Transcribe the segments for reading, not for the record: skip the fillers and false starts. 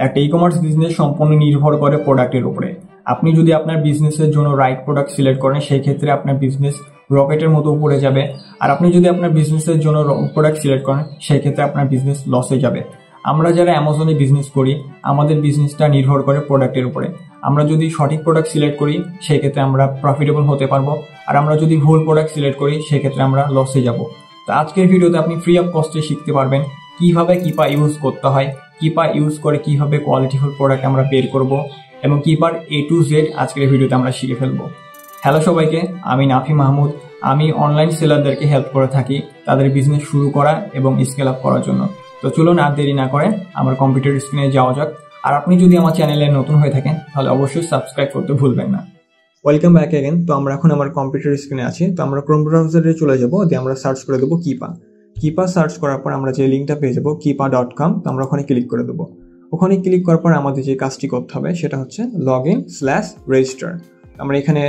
একটা e commerce business সম্পূর্ণ নির্ভর করে প্রোডাক্টের উপরে। আপনি যদি আপনার বিজনেসের জন্য রাইট প্রোডাক্ট সিলেক্ট করেন সেই ক্ষেত্রে আপনার বিজনেস রকেটের মতো উপরে যাবে, আর আপনি যদি আপনার বিজনেসের জন্য প্রোডাক্ট সিলেক্ট করেন সেই ক্ষেত্রে আপনার বিজনেস লসে যাবে। আমরা যারা অ্যামাজনে বিজনেস করি আমাদের বিজনেসটা নির্ভর করে প্রোডাক্টের উপরে। আমরা যদি সঠিক প্রোডাক্ট সিলেক্ট করি সেই ক্ষেত্রে আমরা প্রফিটেবল হতে পারবো, আর আমরা যদি ভুল প্রোডাক্ট সিলেক্ট করি সেই ক্ষেত্রে আমরা লসে যাব। তো আজকের ভিডিওতে আপনি ফ্রি অফ কস্টে শিখতে পারবেন কিভাবে কিপা ইউজ করতে হয়, কিপা ইউজ করে কিভাবে কোয়ালিটিফুল প্রোডাক্ট আমরা বের করব, এবং কিপার A to Z আজকের ভিডিওতে আমরা শিখে ফেলবো। হ্যালো সবাইকে, আমি নাফি মাহমুদ। আমি অনলাইন সেলারদেরকে হেল্প করে থাকি তাদের বিজনেস শুরু করা এবং স্কেল আপ করার জন্য। তো চলুন আর দেরি না করে আমার কম্পিউটার স্ক্রিনে যাওয়া যাক। আর আপনি যদি আমার চ্যানেলে নতুন হয়ে থাকেন তাহলে অবশ্যই সাবস্ক্রাইব করতে ভুলবেন না। Welcome back again. তো আমরা এখন আমার কম্পিউটার স্ক্রিনে আছি। তো আমরা ক্রোম ব্রাউজারে চলে যাবো, দিয়ে আমরা সার্চ করে দেবো কিপা সার্চ করার পর আমরা যে লিঙ্কটা পেয়ে যাবো kipa.com। তো আমরা ওখানে ক্লিক করে দেবো। ওখানে ক্লিক করার পর আমাদের যে কাজটি করতে হবে সেটা হচ্ছে login/register। আমরা এখানে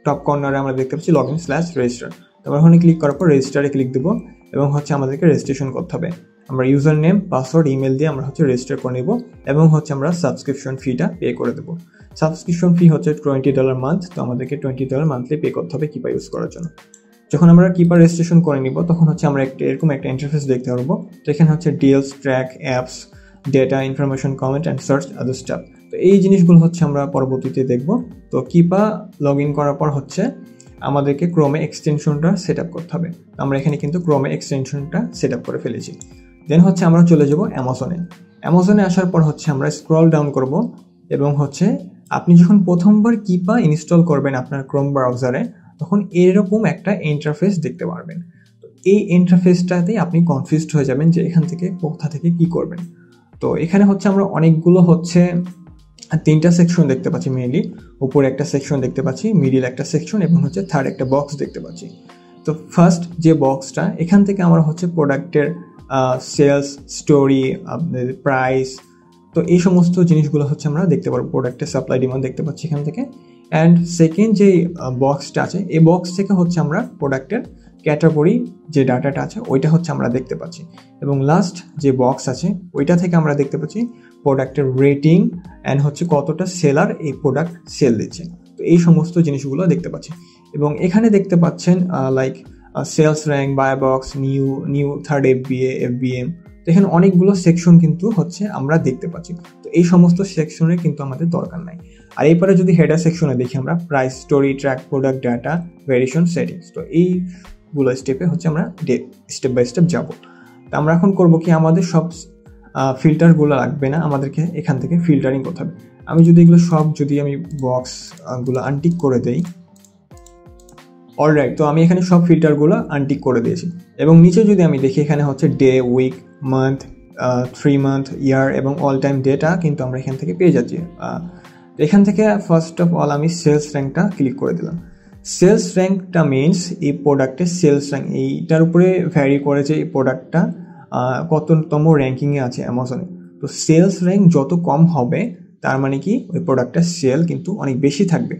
টপ কর্নারে আমরা দেখতে পাচ্ছি login/register। তো আমরা ওখানে ক্লিক করার পর রেজিস্টারে ক্লিক দেবো এবং হচ্ছে আমাদেরকে রেজিস্ট্রেশন করতে হবে। আমরা ইউজার নেম, পাসওয়ার্ড, ইমেল দিয়ে আমরা রেজিস্টার করে নেব এবং আমরা সাবস্ক্রিপশন ফিটা পে করে দেবো। সাবস্ক্রিপশন ফি হচ্ছে $20 মান্থ। তো আমাদেরকে $20 মান্থলি পে করতে হবে কিপা ইউজ করার জন্য। যখন আমরা কিপা রেজিস্ট্রেশন করে নিব তখন আমরা এরকম একটা ইন্টারফেস দেখতে পারবো। তো এখানে deals, track, apps, data, information, comment and search, other staff. তো এই জিনিসগুলো আমরা পরবর্তীতে দেখব। তো কিপা লগ ইন করার পর আমাদেরকে ক্রোমে এক্সটেনশনটা সেট আপ করতে হবে। আমরা এখানে কিন্তু ক্রোমে এক্সটেনশনটা সেট আপ করে ফেলেছি। দেন আমরা চলে যাব অ্যামাজনে আসার পর আমরা স্ক্রল ডাউন করব এবং আপনি যখন প্রথমবার কিপা ইনস্টল করবেন আপনার ক্রোম ব্রাউজারে তখন এরকম একটা ইন্টারফেস দেখতে পারবেন। তো এই ইন্টারফেসটাতেই আপনি কনফিউজড হয়ে যাবেন যে এখান থেকে কোথা থেকে কি করবেন। তো এখানে আমরা অনেকগুলো তিনটা সেকশন দেখতে পাচ্ছি। মেইনলি উপরে একটা সেকশন দেখতে পাচ্ছি, মিডিল একটা সেকশন এবং থার্ড একটা বক্স দেখতে পাচ্ছি। তো ফার্স্ট যে বক্সটা, এখান থেকে আমরা প্রোডাক্টের সেলস, স্টোরি, আপনাদের প্রাইস, তো এই সমস্ত জিনিসগুলো আমরা দেখতে পারবো। প্রোডাক্টের সাপ্লাই ডিমান্ড দেখতে পাচ্ছি এখান থেকে। অ্যান্ড সেকেন্ড যে বক্সটা আছে এই বক্স থেকে আমরা প্রোডাক্টের ক্যাটাগরি যে ডাটাটা আছে ওইটা আমরা দেখতে পাচ্ছি। এবং লাস্ট যে বক্স আছে ওইটা থেকে আমরা দেখতে পাচ্ছি প্রোডাক্টের রেটিং অ্যান্ড কতটা সেলার এই প্রোডাক্ট সেল দিচ্ছে। তো এই সমস্ত জিনিসগুলো দেখতে পাচ্ছি। এবং এখানে দেখতে পাচ্ছেন like sales rank, buy box, new third FBM। তো এখানে অনেকগুলো সেকশন কিন্তু আমরা দেখতে পাচ্ছি। তো এই সমস্ত সেকশনে কিন্তু আমাদের দরকার নাই। আর এরপরে যদি হেডার সেকশনে দেখি আমরা price, story, track, product, data, variation, settings. তো এইগুলো স্টেপে আমরা স্টেপ বাই স্টেপ যাব। তো আমরা এখন করবো কি, আমাদের সব ফিল্টারগুলো লাগবে না, আমাদেরকে এখান থেকে ফিল্টারিং করতে হবে। আমি যদি এগুলো আমি বক্সগুলো আনটিক করে দেই, অলরাইট। তো আমি এখানে সব ফিল্টারগুলো আনটিক করে দিয়েছি। এবং নিচে যদি আমি দেখি এখানে ডে, উইক, মান্থ, 3 মান্থ, ইয়ার এবং অল টাইম ডেটা কিন্তু আমরা এখান থেকে পেয়ে যাচ্ছি। এখান থেকে ফার্স্ট অফ অল আমি সেলস র্যাঙ্কটা ক্লিক করে দিলাম। সেলস র্যাঙ্কটা মিনস এই প্রোডাক্টের সেলস র্যাঙ্ক, এইটার উপরে ভ্যারি করে যে এই প্রোডাক্টটা কততম র্যাঙ্কিংয়ে আছে অ্যামাজনে। তো সেলস র্যাঙ্ক যত কম হবে তার মানে কি ওই প্রোডাক্টটার সেল কিন্তু অনেক বেশি থাকবে।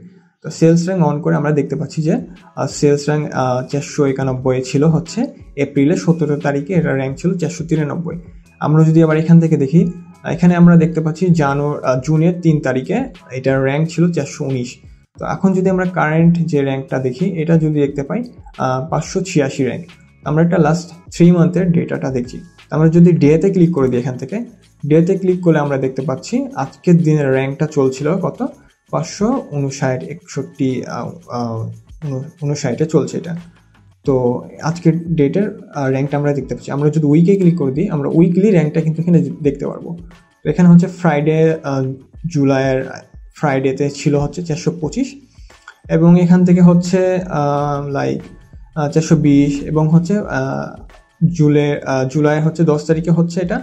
তো সেলস র্যাঙ্ক অন করে আমরা দেখতে পাচ্ছি যে সেলস র্যাঙ্ক 491 ছিল এপ্রিলের 17 তারিখে, এটা র্যাঙ্ক ছিল 493। আমরা যদি আবার এখান থেকে দেখি, এখানে আমরা দেখতে পাচ্ছি জুনের 3 তারিখে এটার র্যাঙ্ক ছিল 419। তো এখন যদি আমরা কারেন্ট যে র্যাঙ্কটা দেখি এটা যদি দেখতে পাই 586 র্যাঙ্ক। আমরা একটা লাস্ট 3 মান্থের ডেটাটা দেখছি। আমরা যদি ডেতে ক্লিক করে দিই, এখান থেকে ডেতে ক্লিক করলে আমরা দেখতে পাচ্ছি আজকের দিনের র্যাঙ্কটা চলছিল কত, 559 চলছে এটা। তো আজকের ডেটের র্যাঙ্কটা আমরা দেখতে পাচ্ছি। আমরা যদি উইকে ক্লিক করে দিই আমরা উইকলি র্যাঙ্কটা কিন্তু এখানে দেখতে পারবো। তো এখানে ফ্রাইডে, জুলাইয়ের ফ্রাইডেতে ছিল 425 এবং এখান থেকে লাইক 420 এবং জুলাই 10 তারিখে এটা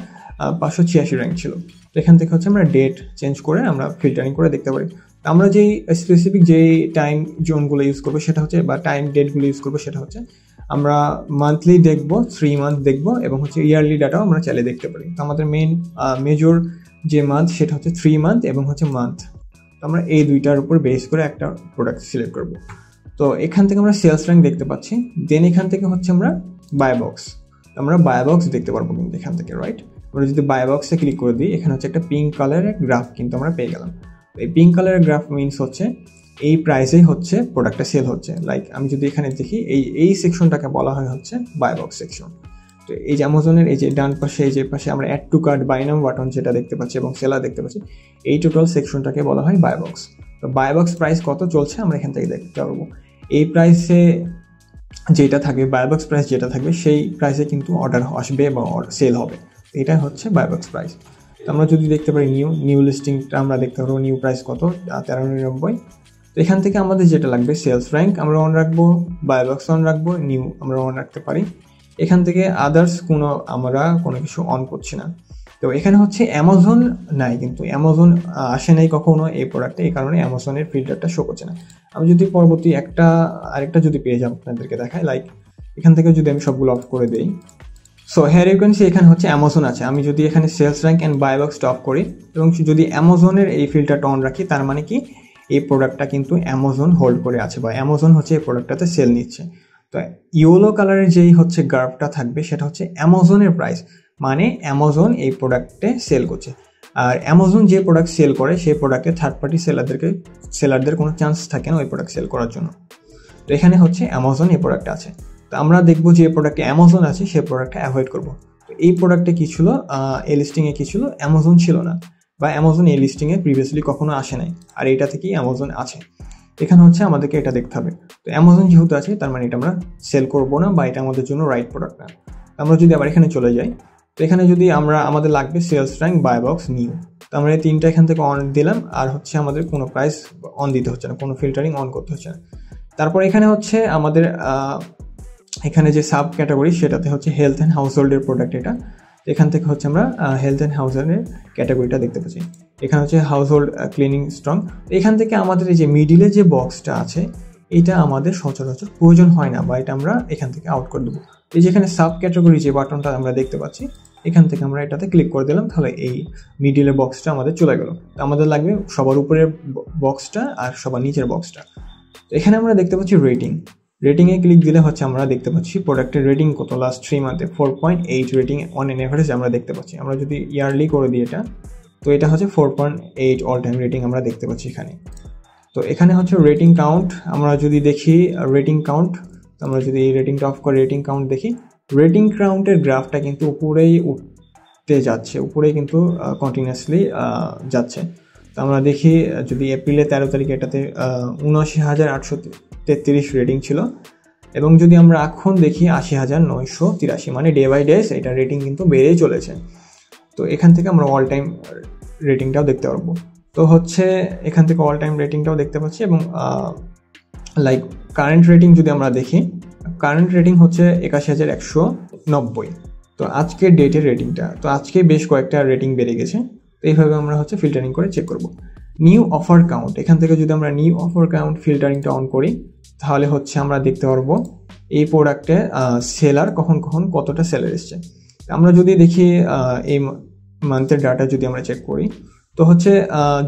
586 র্যাঙ্ক ছিল। তো এখান থেকে আমরা ডেট চেঞ্জ করে আমরা ফিল্টারিং করে দেখতে পারি। আমরা যেই স্পেসিফিক যেই টাইম জোনগুলো ইউজ করবো সেটা বা টাইম ডেটগুলো ইউজ করবো সেটা আমরা মান্থলি দেখবো, 3 মান্থ দেখবো এবং ইয়ারলি ডাটাও আমরা চাইলে দেখতে পারি। তো আমাদের মেজর যে মান্থ সেটা 3 মান্থ এবং মান্থ। তো আমরা এই দুইটার উপর বেস করে একটা প্রোডাক্ট সিলেক্ট করবো। তো এখান থেকে আমরা সেলস র্যাঙ্ক দেখতে পাচ্ছি। দেন এখান থেকে আমরা বাই বক্স, আমরা বাই বক্স দেখতে পারবো কিন্তু এখান থেকে, রাইট। আমরা যদি বাই বক্সে ক্লিক করে দিই, এখানে হচ্ছে একটা পিঙ্ক কালারের গ্রাফ কিন্তু আমরা পেয়ে গেলাম। এই পিঙ্ক কালারের গ্রাফ মিনস হচ্ছে এই প্রাইসেই হচ্ছে প্রোডাক্টটা সেল হচ্ছে। লাইক আমি যদি এখানে দেখি এই সেকশনটাকে বলা হয় হচ্ছে বাই বক্স সেকশন। তো এই যে অ্যামাজনের এই যে ডান পাশে এই যে পাশে আমরা add to cart, buy now button যেটা দেখতে পাচ্ছি এবং সেলার দেখতে পাচ্ছি, এই টোটাল সেকশনটাকে বলা হয় বাই বক্স। তো বাই বক্স প্রাইস কত চলছে আমরা এখান থেকে দেখতে পারবো। এই প্রাইসে যেটা থাকবে, বাই বক্স প্রাইস যেটা থাকবে সেই প্রাইসে কিন্তু অর্ডার আসবে বা সেল হবে। এটা হচ্ছে বাই বক্স প্রাইস। তো আমরা যদি দেখতে পারি নিউ লিস্টিংটা আমরা দেখতে পারবো নিউ প্রাইস কত 1399। তো এখান থেকে আমাদের যেটা লাগবে সেলস র্যাঙ্ক আমরা অন রাখবো, বাই বক্স অন রাখবো, নিউ আমরা অন রাখতে পারি। এখান থেকে আদার্স আমরা কোনো কিছু অন করছি না। তো এখানে হচ্ছে অ্যামাজন নাই, কিন্তু অ্যামাজন আসে নাই কখনো এই প্রোডাক্টে, এই কারণে অ্যামাজনের ফিল্টারটা শো করছে না। আমি যদি পরবর্তী আরেকটা যদি পেয়ে যাই আপনাদেরকে দেখাই, লাইক এখান থেকে যদি আমি সবগুলো অফ করে দিই, so here you can see এখানে হচ্ছে অ্যামাজন আছে। আমি যদি এখানে সেলস র্যাঙ্ক অ্যান্ড বাই বক্সটা অফ করি এবং যদি অ্যামাজনের এই ফিল্টারটা অন রাখি, তার মানে কি এই প্রোডাক্টটা কিন্তু অ্যামাজন হোল্ড করে আছে বা অ্যামাজন হচ্ছে এই প্রোডাক্টটাতে সেল নিচ্ছে। তো ইয়েলো কালারের যেই হচ্ছে গ্রাফটা থাকবে সেটা হচ্ছে অ্যামাজনের প্রাইস, মানে অ্যামাজন এই প্রোডাক্টে সেল করছে। আর অ্যামাজন যে প্রোডাক্ট সেল করে সেই প্রোডাক্টে থার্ড পার্টি সেলারদের কোনো চান্স থাকে না ওই প্রোডাক্ট সেল করার জন্য। তো এখানে হচ্ছে অ্যামাজন এই প্রোডাক্টটা আছে। তো আমরা দেখবো যে প্রোডাক্টে অ্যামাজন আছে সেই প্রোডাক্টটা অ্যাভয়েড করবো। তো এই প্রোডাক্টে কী ছিল, এই লিস্টিংয়ে কী ছিল, অ্যামাজন ছিল না বা অ্যামাজন এই লিস্টিংয়ে প্রিভিয়াসলি কখনো আসে নাই, আর এটা থেকেই অ্যামাজন আছে। এখানে হচ্ছে আমাদেরকে এটা দেখতে হবে। তো অ্যামাজন যেহেতু আছে তার মানে এটা আমরা সেল করবো না বা এটা আমাদের জন্য রাইট প্রোডাক্ট না। আমরা যদি আবার এখানে চলে যাই, তো এখানে যদি আমাদের লাগবে sales rank, buy box, new. তো আমরা এই তিনটা এখান থেকে অন দিলাম, আর হচ্ছে আমাদের কোনো প্রাইস অন দিতে হচ্ছে না, কোনো ফিল্টারিং অন করতে হচ্ছে না। তারপর এখানে হচ্ছে আমাদের এখানে যে সাব ক্যাটাগরি সেটাতে হচ্ছে হেলথ অ্যান্ড হাউস হোল্ডের প্রোডাক্ট। এটা এখান থেকে হচ্ছে আমরা হেলথ অ্যান্ড হাউস হোল্ডের ক্যাটাগরিটা দেখতে পাচ্ছি। এখানে হচ্ছে হাউস হোল্ড ক্লিনিং স্ট্রং। এখান থেকে আমাদের এই যে মিডিলে যে বক্সটা আছে এটা আমাদের সচরাচর প্রয়োজন হয় না বা এটা আমরা এখান থেকে আউট করে দেবো। এই যেখানে সাব ক্যাটাগরি যে বাটনটা আমরা দেখতে পাচ্ছি এখান থেকে আমরা এটাতে ক্লিক করে দিলাম, তাহলে এই মিডিলের বক্সটা আমাদের চলে গেল। তো আমাদের লাগবে সবার উপরের বক্সটা আর সবার নিচের বক্সটা। তো এখানে আমরা দেখতে পাচ্ছি রেটিংয়ে ক্লিক দিলে হচ্ছে আমরা দেখতে পাচ্ছি প্রোডাক্টের রেটিং কত last 3 মান্থে 4.8 rating on an average আমরা দেখতে পাচ্ছি। আমরা যদি ইয়ারলি করে দিই এটা, তো এটা হচ্ছে 4.8 অল টাইম রেটিং আমরা দেখতে পাচ্ছি এখানে। তো এখানে হচ্ছে রেটিং কাউন্ট, আমরা যদি দেখি রেটিং কাউন্ট, তো আমরা যদি এই রেটিংটা অফ করে রেটিং কাউন্ট দেখি, রেটিং কাউন্টের গ্রাফটা কিন্তু উপরেই উঠতে যাচ্ছে, উপরেই কিন্তু কন্টিনিউয়াসলি যাচ্ছে। তো আমরা দেখি যদি এপ্রিলের 13 তারিখে এটাতে 79,833 রেটিং ছিল এবং যদি আমরা এখন দেখি 80,983, মানে ডে বাই ডে এটা রেটিং কিন্তু বেড়েই চলেছে। তো এখান থেকে আমরা অল টাইম রেটিংটাও দেখতে পারবো। তো হচ্ছে এখান থেকে অল টাইম রেটিংটাও দেখতে পাচ্ছি এবং লাইক কারেন্ট রেটিং যদি আমরা দেখি, কারেন্ট রেটিং হচ্ছে 81,190। তো আজকের ডেটের রেটিংটা, তো আজকে বেশ কয়েকটা রেটিং বেড়ে গেছে। তো এইভাবে আমরা হচ্ছে ফিল্টারিং করে চেক করব। নিউ অফার কাউন্ট, এখান থেকে যদি আমরা নিউ অফার কাউন্ট ফিল্টারিংটা অন করি তাহলে হচ্ছে আমরা দেখতে পারবো এই প্রোডাক্টে সেলার কখন কতটা সেলার এসছে। আমরা যদি দেখি এই মান্থের ডাটা যদি আমরা চেক করি, তো হচ্ছে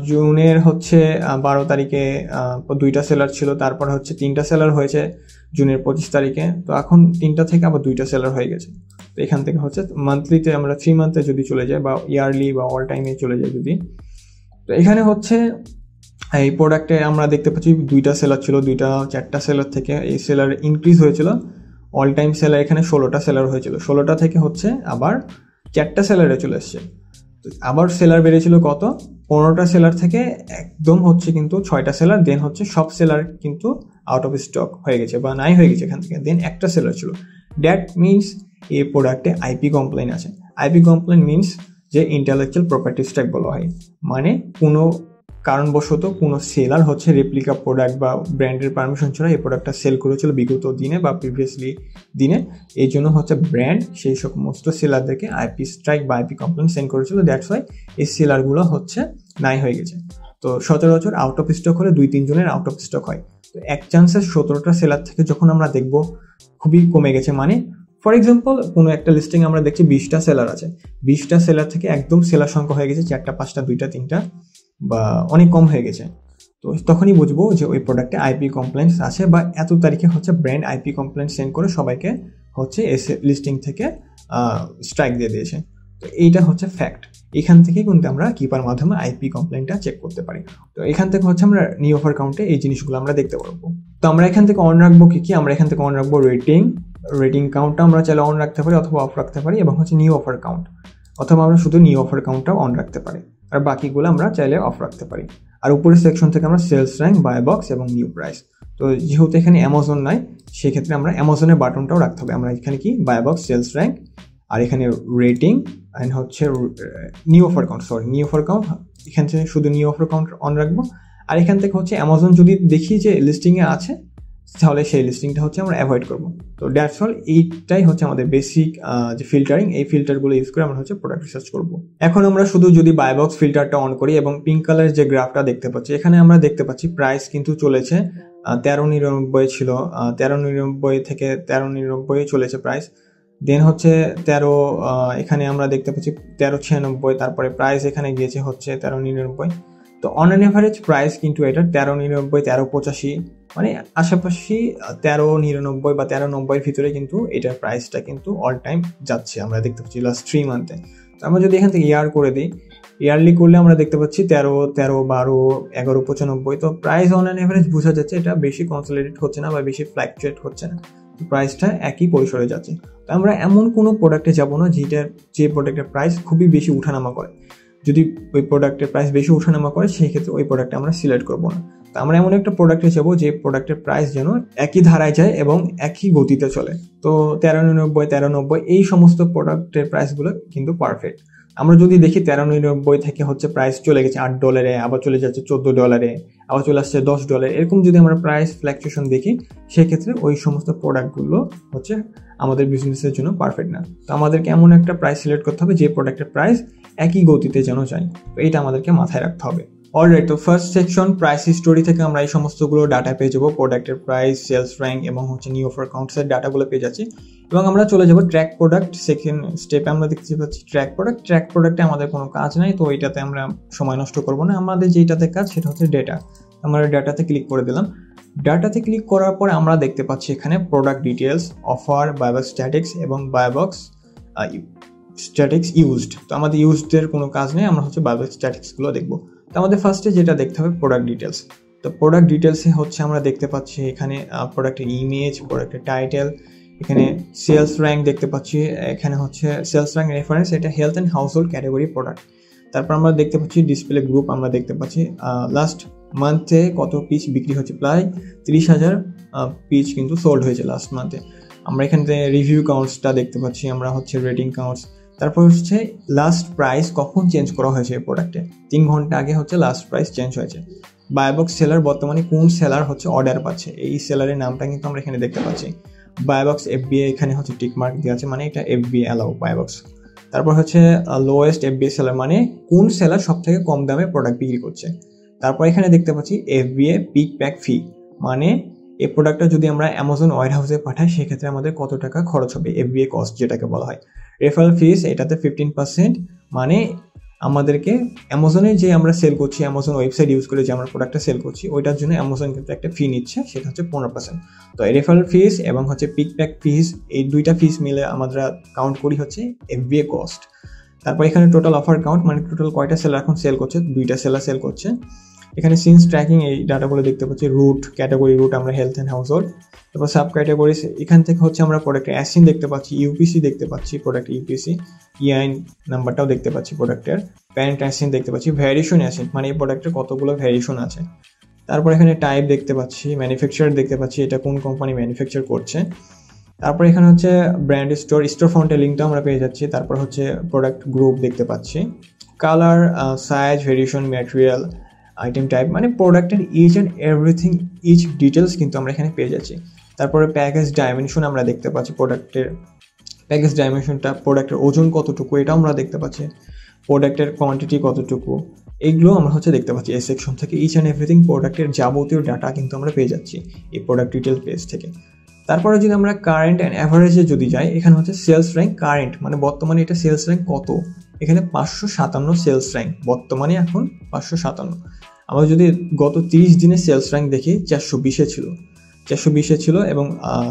জুনের হচ্ছে 12 তারিখে 2টা সেলার ছিল, তারপর হচ্ছে 3টা সেলার হয়েছে জুনের 25 তারিখে। তো এখন 3টা থেকে আবার 2টা সেলার হয়ে গেছে। তো এখান থেকে হচ্ছে মান্থলিতে আমরা 3 মান্থে যদি চলে যাই বা ইয়ারলি বা অল টাইমে চলে যাই যদি, তো এখানে হচ্ছে এই প্রোডাক্টে আমরা দেখতে পাচ্ছি 2টা সেলার ছিল, 4টা সেলার থেকে এই সেলার ইনক্রিজ হয়েছিল। অল টাইম সেলার এখানে 16টা সেলার হয়েছিল, 16টা থেকে হচ্ছে আবার 4টা সেলারে চলে এসছে। আবার সেলার বেড়েছিল কত, 15টা সেলার থেকে একদম হচ্ছে কিন্তু 6টা সেলার, দেন হচ্ছে সব সেলার কিন্তু আউট অফ স্টক হয়ে গেছে বা নাই হয়ে গেছে এখান থেকে, দেন একটা সেলার ছিল। দ্যাট মিনস এই প্রোডাক্টে আইপি কমপ্লেন আছে। আইপি কমপ্লেন মিনস যে ইন্টেলেকচুয়াল প্রপার্টি স্ট্রাইক বলা হয়, মানে কোনো কারণবশত কোনো সেলার হচ্ছে রেপ্লিকা প্রোডাক্ট বা ব্র্যান্ডের পারমিশন ছাড়া এই প্রোডাক্টটা সেল করেছিল বিগত দিনে বা প্রিভিয়াসলি দিনে। এই জন্য হচ্ছে ব্র্যান্ড সেই সমস্ত সেলারদেরকে আইপি স্ট্রাইক বা আইপি কমপ্লেন সেন্ড করেছিল। দ্যাটস ওয়াই এই সেলারগুলো হচ্ছে নাই হয়ে গেছে। তো সচরাচর আউট অফ স্টক হলে 2-3 জনের আউট অফ স্টক হয়। তো এক চান্সে 17টা সেলার থেকে যখন আমরা দেখবো খুবই কমে গেছে, মানে ফর এক্সাম্পল কোনো একটা লিস্টিং আমরা দেখছি 20টা সেলার আছে, 20টা সেলার থেকে একদম সেলার সংখ্যা হয়ে গেছে 4টা 5টা 2টা 3টা বা অনেক কম হয়ে গেছে। তো তখনই বুঝবো যে ওই প্রোডাক্টে আইপি কমপ্লেন্টস আছে বা এত তারিখে হচ্ছে ব্র্যান্ড আইপি কমপ্লেন্ট সেন্ড করে সবাইকে হচ্ছে এস লিস্টিং থেকে স্ট্রাইক দিয়ে দিয়েছে। তো এইটা হচ্ছে ফ্যাক্ট। এখান থেকে কিন্তু আমরা কিপার মাধ্যমে আইপি কমপ্লেনটা চেক করতে পারি। তো এখান থেকে হচ্ছে আমরা নিউ অফার কাউন্টে এই জিনিসগুলো আমরা দেখতে পারবো। তো আমরা এখান থেকে অন রাখবো কি আমরা এখান থেকে অন রাখবো রেটিং কাউন্টটা আমরা চাইলে অন রাখতে পারি অথবা অফ রাখতে পারি, এবং হচ্ছে নিউ অফার কাউন্ট, অথবা আমরা শুধু নিউ অফার কাউন্টটাও অন রাখতে পারি, আর বাকিগুলো আমরা চাইলে অফ রাখতে পারি। আর উপরের সেকশন থেকে আমরা সেলস র্যাঙ্ক, বাই বক্স এবং নিউ প্রাইস। তো যেহেতু এখানে অ্যামাজন নাই, সেক্ষেত্রে আমরা অ্যামাজনের বাটনটাও রাখতে হবে। আমরা এখানে কি বাই বক্স, সেলস র্যাঙ্ক, আর এখানে রেটিং অ্যান্ড হচ্ছে নিউ অফার কাউন্ট, এখান থেকে শুধু নিউ অফার কাউন্ট অন রাখবো। আর এখান থেকে হচ্ছে অ্যামাজন যদি দেখি যে লিস্টিংয়ে আছে, তাহলে সেই লিস্টিংটা হচ্ছে আমরা অ্যাভয়েড করবো। তো দ্যাটস অল, এইটাই হচ্ছে আমাদের বেসিক যে ফিল্টারিং, এই ফিল্টারগুলো ইউজ করে আমরা হচ্ছে প্রোডাক্ট রিসার্চ করবো। এখন আমরা শুধু যদি বাই বক্স ফিল্টারটা অন করি এবং পিঙ্ক কালারের যে গ্রাফটা দেখতে পাচ্ছি, এখানে আমরা দেখতে পাচ্ছি প্রাইস কিন্তু চলেছে 13.99 ছিল, 13.99 থেকে 13.99 চলেছে প্রাইস। দেন হচ্ছে এখানে আমরা দেখতে পাচ্ছি 13.96, তারপরে প্রাইস এখানে গিয়েছে হচ্ছে 13.99। তো অন অ্যান এভারেজ প্রাইস কিন্তু এটা 13.99, 13.85, মানে আশেপাশে 13.99 বা 13.90 ভিতরে কিন্তু এটার প্রাইসটা কিন্তু অল টাইম যাচ্ছে, আমরা দেখতে পাচ্ছি লাস্ট 3 মান্থে। তো আমরা যদি এখান থেকে ইয়ার করে দিই, ইয়ারলি করলে আমরা দেখতে পাচ্ছি 13, 12, 11.95। তো প্রাইস অন অ্যান এভারেজ বোঝা যাচ্ছে এটা বেশি কনসলিডেট হচ্ছে না বা বেশি ফ্ল্যাকচুয়েট হচ্ছে না, প্রাইসটা একই পরিসরে যাচ্ছে। তো আমরা এমন কোনো প্রোডাক্টে যাব না যে প্রোডাক্টের প্রাইস খুবই বেশি উঠানামা করে। যদি ওই প্রোডাক্টের প্রাইস বেশি উঠানামা করে, সেই ক্ষেত্রে ওই প্রোডাক্টটা আমরা সিলেক্ট করবো না। তো আমরা এমন একটা প্রোডাক্টে যাবো যে প্রোডাক্টের প্রাইস যেন একই ধারায় যায় এবং একই গতিতে চলে। তো 13.99, 13.90 এই সমস্ত প্রোডাক্টের প্রাইসগুলো কিন্তু পারফেক্ট। আমরা যদি দেখি 13.99 থেকে হচ্ছে প্রাইস চলে গেছে $8, আবার চলে যাচ্ছে $14, আবার চলে আসছে $10, এরকম যদি আমরা প্রাইস ফ্ল্যাকচুয়েশন দেখি, সেক্ষেত্রে ওই সমস্ত প্রোডাক্টগুলো হচ্ছে আমাদের বিজনেসের জন্য পারফেক্ট না। তো আমাদেরকে এমন একটা প্রাইস সিলেক্ট করতে হবে যে প্রোডাক্টের প্রাইস একই গতিতে যেন যায়। তো এইটা আমাদেরকে মাথায় রাখতে হবে। অলরাইট, তো ফার্স্ট সেকশন প্রাইস হিস্টোরি থেকে আমরা এই সমস্তগুলো ডাটা পেয়ে যাবো, প্রোডাক্টের প্রাইস, সেলস র্যাঙ্ক এবং হচ্ছে নিউ অফার কাউন্টসের ডাটাগুলো পেয়ে যাচ্ছি। এবং আমরা চলে যাবো ট্র্যাক প্রোডাক্ট। সেকেন্ড স্টেপে আমরা দেখতে পাচ্ছি ট্র্যাক প্রোডাক্টে আমাদের কোনো কাজ নাই, তো এইটাতে আমরা সময় নষ্ট করবো না। আমাদের যেটাতে কাজ সেটা হচ্ছে ডেটা। আমরা ডাটাতে ক্লিক করে দিলাম। ডাটাতে ক্লিক করার পর আমরা দেখতে পাচ্ছি এখানে প্রোডাক্ট ডিটেলস, অফার, বায়বক্স স্ট্যাটিক্স এবং বায়বক্স স্ট্যাটিক্স ইউজড। তো আমাদের ইউজডের কোনো কাজ নেই, আমরা হচ্ছে বায়বক্স স্ট্যাটিক্সগুলো দেখবো। তো আমাদের ফার্স্টে যেটা দেখতে হবে প্রোডাক্ট ডিটেলস। তো প্রোডাক্ট ডিটেলসে হচ্ছে আমরা দেখতে পাচ্ছি এখানে প্রোডাক্টের ইমেজ, প্রোডাক্টের টাইটেল, এখানে সেলস র্যাঙ্ক দেখতে পাচ্ছি, এখানে হচ্ছে সেলস র্যাঙ্ক রেফারেন্স, এটা health and household category product. তারপর আমরা দেখতে পাচ্ছি ডিসপ্লে গ্রুপ, আমরা দেখতে পাচ্ছি লাস্ট মান্থে কত পিস বিক্রি হচ্ছে, প্রায় 30,000 পিস কিন্তু সোল্ড হয়েছে লাস্ট মান্থে। আমরা এখানে রিভিউ কাউন্টসটা দেখতে পাচ্ছি, আমরা হচ্ছে রেটিং কাউন্টস, তারপর হচ্ছে লাস্ট প্রাইস কখন চেঞ্জ করা হয়েছে এই প্রোডাক্টে, 3 ঘন্টা আগে হচ্ছে লাস্ট প্রাইস চেঞ্জ হয়েছে। বায়বক্স সেলার বর্তমানে কোন সেলার হচ্ছে অর্ডার পাচ্ছে, এই সেলারের নামটা কিন্তু আমরা এখানে দেখতে পাচ্ছি। বায়বক্স FBA এখানে হচ্ছে টিক মার্ক দেওয়া আছে, মানে এটা FBA অ্যালাউ বায়বক্স। তারপর হচ্ছে লোয়েস্ট FBA সেলার, মানে কোন সেলার সব থেকে কম দামে প্রোডাক্ট বিক্রি করছে। তারপর এখানে দেখতে পাচ্ছি FBA পিক প্যাক ফি, মানে এই প্রোডাক্টটা যদি আমরা অ্যামাজন ওয়্যার হাউসে পাঠাই সেক্ষেত্রে আমাদের কত টাকা খরচ হবে, FBA কস্ট যেটাকে বলা হয়। রেফারেল ফিস এটাতে 15%, মানে আমাদেরকে অ্যামাজনে যে আমরা সেল করছি, অ্যামাজন ওয়েবসাইট ইউজ করে যে আমরা প্রোডাক্টটা সেল করছি, ওইটার জন্য অ্যামাজন কিন্তু একটা ফি নিচ্ছে, সেটা হচ্ছে 15%। তো রেফারেল ফিস এবং হচ্ছে পিক প্যাক ফিস, এই দুইটা ফিস মিলে আমরা কাউন্ট করি হচ্ছে FBA কস্ট। তারপর এখানে টোটাল অফার কাউন্ট, মানে টোটাল কয়টা সেলার এখন সেল করছে, 2টা সেলার সেল করছে। এখানে সিন্স ট্র্যাকিং, এই ডাটাগুলো দেখতে পাচ্ছি। রুট ক্যাটাগরি, রুট আমরা হেলথ অ্যান্ড হাউসহোল্ড। তারপর সাব ক্যাটাগরিজ, এখান থেকে হচ্ছে আমরা প্রোডাক্টের অ্যাসিন দেখতে পাচ্ছি, ইউপিসি দেখতে পাচ্ছি, প্রোডাক্ট ইউপিসি, ইআইএন নাম্বারটাও দেখতে পাচ্ছি প্রোডাক্টের, প্যারেন্ট অ্যাসিন দেখতে পাচ্ছি, ভ্যারিয়েশন অ্যাসিন, মানে এই প্রোডাক্টের কতগুলো ভ্যারিয়েশন আছে। তারপর এখানে টাইপ দেখতে পাচ্ছি, ম্যানুফ্যাকচারার দেখতে পাচ্ছি, এটা কোন কোম্পানি ম্যানুফ্যাকচার করছে। তারপর এখানে হচ্ছে ব্র্যান্ড স্টোর ফ্রন্টের লিঙ্কটা আমরা পেয়ে যাচ্ছি। তারপর হচ্ছে প্রোডাক্ট গ্রুপ দেখতে পাচ্ছি, colour, size, variation, material, item type, মানে প্রোডাক্টের each and everything, each details কিন্তু আমরা এখানে পেয়ে যাচ্ছি। তারপরে প্যাকেজ ডাইমেনশন আমরা দেখতে পাচ্ছি, প্রোডাক্টের প্যাকেজ ডাইমেনশনটা, প্রোডাক্টের ওজন কতটুকু এটাও আমরা দেখতে পাচ্ছি, প্রোডাক্টের কোয়ান্টিটি কতটুকু, এইগুলো আমরা হচ্ছে দেখতে পাচ্ছি এই সেকশন থেকে। ইচ অ্যান্ড এভরিথিং প্রোডাক্টের যাবতীয় ডাটা কিন্তু আমরা পেয়ে যাচ্ছি এই প্রোডাক্ট ডিটেল পেজ থেকে। তারপরে যদি আমরা কারেন্ট অ্যান্ড অ্যাভারেজে যদি যাই, এখানে হচ্ছে সেলস র্যাঙ্ক কারেন্ট, মানে বর্তমানে এটা সেলস র্যাঙ্ক কত, এখানে 557 সেলস র্যাঙ্ক বর্তমানে এখন 557। আমরা যদি গত 30 দিনের সেলস র্যাঙ্ক দেখি 420-এ ছিল, 420 ছিল এবং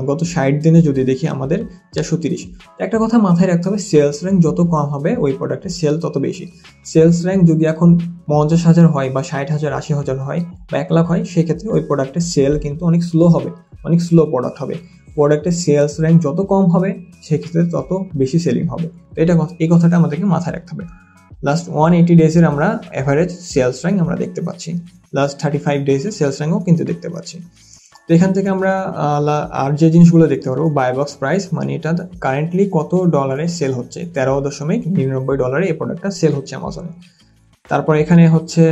গত 60 দিনে যদি দেখি আমাদের 430। একটা কথা মাথায় রাখতে হবে, সেলস র্যাঙ্ক যত কম হবে ওই প্রোডাক্টের সেল তত বেশি। সেলস র্যাঙ্ক যদি এখন 50,000 হয় বা 60,000 80,000 হয় বা 1 লাখ হয়, সেক্ষেত্রে ওই প্রোডাক্টের সেল কিন্তু অনেক স্লো হবে, অনেক স্লো প্রোডাক্ট হবে। প্রোডাক্টের সেলস র্যাঙ্ক যত কম হবে সেক্ষেত্রে তত বেশি সেলিং হবে। তো এই কথাটা আমাদেরকে মাথায় রাখতে হবে। লাস্ট 180 ডেজের আমরা অ্যাভারেজ সেলস র্যাঙ্ক আমরা দেখতে পাচ্ছি, লাস্ট 35 ডেজের সেলস র্যাঙ্কও কিন্তু দেখতে পাচ্ছি। তো এখান থেকে আমরা আর যে জিনিসগুলো দেখতে পারবো, বাই বক্স প্রাইস, মানে এটা কারেন্টলি কত ডলারে সেল হচ্ছে, $13.99 এই প্রোডাক্টটা সেল হচ্ছে অ্যামাজনে। তারপর এখানে হচ্ছে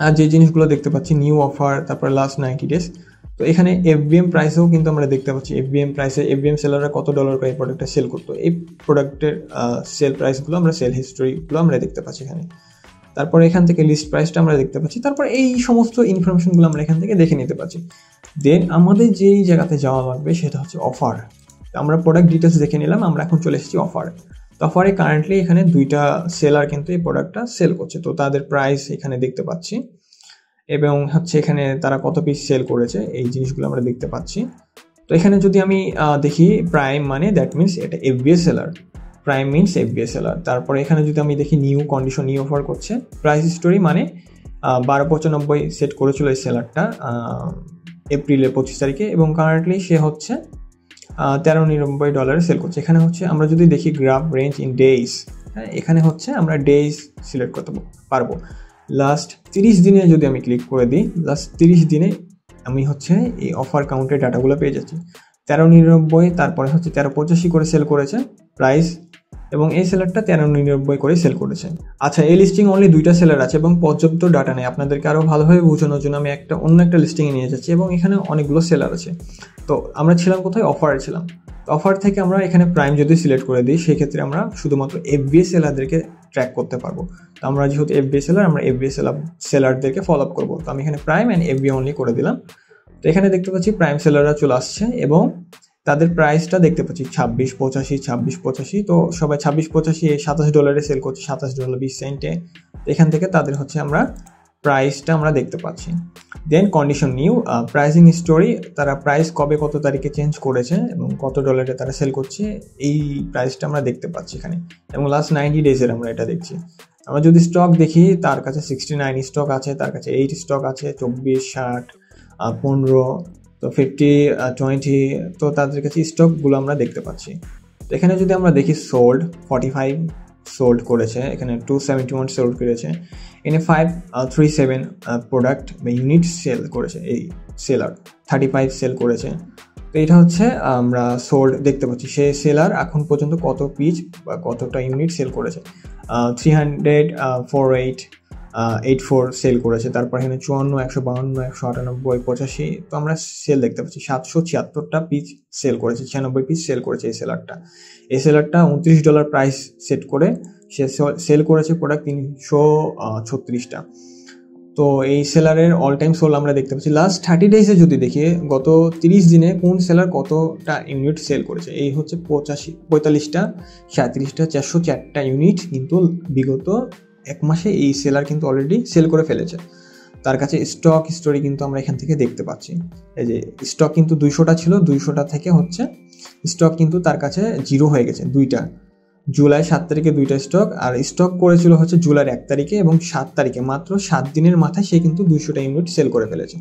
আর যে জিনিসগুলো দেখতে পাচ্ছি, নিউ অফার, তারপর লাস্ট 90 ডেজ। তো এখানে এফবিএম প্রাইসেও কিন্তু আমরা দেখতে পাচ্ছি, এফবিএম প্রাইসে এফবিএম সেলাররা কত ডলার করে এই প্রোডাক্টটা সেল করতো, এই প্রোডাক্টের সেল প্রাইসগুলো আমরা, সেল হিস্টোরিগুলো আমরা দেখতে পাচ্ছি এখানে। তারপর এখান থেকে লিস্ট প্রাইসটা আমরা দেখতে পাচ্ছি। তারপর এই সমস্ত ইনফরমেশনগুলো আমরা এখান থেকে দেখে নিতে পারছি। দেন আমাদের যেই জায়গাতে যাওয়া লাগবে সেটা হচ্ছে অফার। আমরা প্রোডাক্ট ডিটেলস দেখে নিলাম, আমরা এখন চলে এসেছি অফারে। তো অফারে কারেন্টলি এখানে 2টা সেলার কিন্তু এই প্রোডাক্টটা সেল করছে, তো তাদের প্রাইস এখানে দেখতে পাচ্ছি এবং হচ্ছে এখানে তারা কত পিস সেল করেছে এই জিনিসগুলো আমরা দেখতে পাচ্ছি। তো এখানে যদি আমি দেখি প্রাইম, মানে দ্যাট মিনস এটা FBA seller, prime means FBA seller. তারপরে এখানে যদি আমি দেখি নিউ কন্ডিশন, নিউ অফার করছে, প্রাইস স্টোরি মানে 12.95 সেট করেছিল এই সেলারটা এপ্রিলের 25 তারিখে এবং কারেন্টলি সে হচ্ছে $13.99 সেল করছে। এখানে হচ্ছে আমরা যদি দেখি গ্রাফ রেঞ্জ ইন ডেইজ, হ্যাঁ এখানে হচ্ছে আমরা ডেইজ সিলেক্ট করতে পারবো। লাস্ট 30 দিনে যদি আমি ক্লিক করে দিই, লাস্ট 30 দিনে আমি হচ্ছে এই অফার কাউন্টের ডাটাগুলো পেয়ে যাচ্ছি। 13.99, তারপরে হচ্ছে 13.85 করে সেল করেছে প্রাইস এবং এই সেলারটা 13.99 করে সেল করেছে। আচ্ছা, এই লিস্টিং অনলি 2টা সেলার আছে এবং পর্যাপ্ত ডাটা নেই। আপনাদেরকে আরও ভালোভাবে বোঝানোর জন্য আমি অন্য একটা লিস্টিংয়ে নিয়ে যাচ্ছি এবং এখানে অনেকগুলো সেলার আছে। তো আমরা ছিলাম কোথায়, অফারে ছিলাম। তো অফার থেকে আমরা এখানে প্রাইম যদি সিলেক্ট করে দিই, সেক্ষেত্রে আমরা শুধুমাত্র এফবিএ সেলারদেরকে ট্র্যাক করতে পারবো। তো আমরা যেহেতু এফবিএ সেলার, আমরা এফবিএ সেলারদেরকে ফলো আপ করবো। তো আমি এখানে প্রাইম অ্যান্ড এফবিএ অনলি করে দিলাম। তো এখানে দেখতে পাচ্ছি প্রাইম সেলাররা চলে আসছে এবং তাদের প্রাইসটা দেখতে পাচ্ছি $26.85। তো সবাই $26.85 $27 সেল করছে, $27.20। এখান থেকে তাদের হচ্ছে আমরা প্রাইসটা আমরা দেখতে পাচ্ছি। দেন কন্ডিশন নিউ, প্রাইসিং স্টোরি, তারা প্রাইস কবে কত তারিখে চেঞ্জ করেছে এবং কত ডলারে তারা সেল করছে এই প্রাইসটা আমরা দেখতে পাচ্ছি এখানে এবং লাস্ট 90 ডেজের আমরা এটা দেখছি। আমরা যদি স্টক দেখি, তার কাছে 69 স্টক আছে, তার কাছে 8 স্টক আছে, 24, 60, 15, তো 50, 20, তো তাদের কাছে স্টকগুলো আমরা দেখতে পাচ্ছি। তো এখানে যদি আমরা দেখি সোল্ড 45 সোল্ড করেছে, এখানে 271 সোল্ড করেছে, এখানে 537 প্রোডাক্ট বা ইউনিট সেল করেছে, এই সেলার 35 সেল করেছে। তো এটা হচ্ছে আমরা সোল্ড দেখতে পাচ্ছি, সে সেলার এখন পর্যন্ত কত পিস বা কতটা ইউনিট সেল করেছে। 384 সেল করেছে। তারপর এখানে 54, 152, 198, 85, তো আমরা সেল দেখতে পাচ্ছি। 776টা পিস সেল করেছে, 96 পিস সেল করেছে এই সেলারটা। এই সেলারটা $29 প্রাইস সেট করে সে সেল করেছে প্রোডাক্ট 336টা। তো এই সেলারের অল টাইম সোল আমরা দেখতে পাচ্ছি। লাস্ট 30 ডেজে যদি দেখি, গত 30 দিনে কোন সেলার কতটা ইউনিট সেল করেছে, এই হচ্ছে 45টা, 37টা, 404টা ইউনিট কিন্তু বিগত 1 মাসে এই সেলার কিন্তু অলরেডি সেল করে ফেলেছে। তার কাছে স্টক স্টোরি কিন্তু আমরা এখান থেকে দেখতে পাচ্ছি। এই যে স্টক কিন্তু 200টা ছিল, 200টা থেকে হচ্ছে স্টক কিন্তু তার কাছে 0 হয়ে গেছে। 2টা জুলাই 7 তারিখে 2টা স্টক, আর স্টক করেছিল হচ্ছে জুলাই 1 তারিখে এবং 7 তারিখে, মাত্র 7 দিনের মাথায় সে কিন্তু 200টা ইউনিট সেল করে ফেলেছে।